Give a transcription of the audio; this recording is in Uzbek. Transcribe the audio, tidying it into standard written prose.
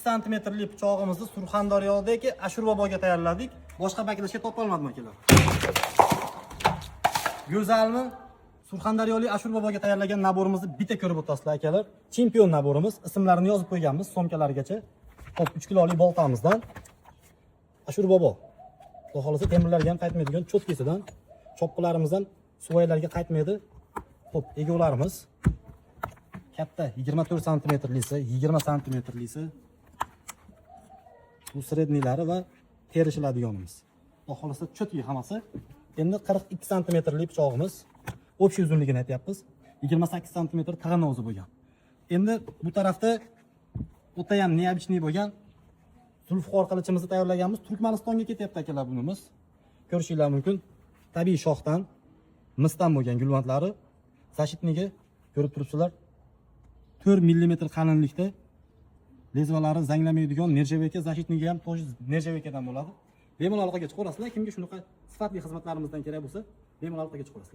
santimetrli pichog'imizni Surxondaryodagi Ashur boboga tayyorladik. Boshqa bakilashga topa olmadim akalar. Go'zalmi? Surxondaryolik Ashur boboga tayyorlagan naborimizni bitta ko'rib o'tasizlar akalar. Chempion naborimiz, ismlarini yozib qo'yganmiz so'mkalargacha. Hop, 3 kilolik boltamizdan Ashur bobo. Xudo xolasa temirlarga ham qaytmaydigan cho'tkisidan, chopqilarimizdan suvaylarga qaytmaydi. Hop, egovlarimiz katta 24 santimetrlisi, 20 santimetrlisi. Bu srednilari va terishiladiganimiz. Xudo xolasa cho'tki hammasi. Endi 42 santimetrli pichog'imiz. Общий uzunligini aytyapmiz. 28 santimetr tag'in o'zi bo'lgan. Endi bu tarafda o'ta ham neobичный bo'lgan zulfqor qilichimizni tayyorlaganmiz. Turkmanistonga ketyapti akalar bunimiz. Ko'rishinglar mumkin. Tabiiy shoxdan, misdan bo'lgan gulvantlari. Zashitniga ko'rib turibsizlar. 4 mm qalinlikda lezvalari zanglamaydigan nerjaveka zashitniga ham to'sh nerjavekadan bo'ladi. Bemalol aloqaga chiqaverasizlar. Kimga shunaqa sifatli xizmatlarimizdan kerak bo'lsa, bemalol aloqaga chiqaverasizlar.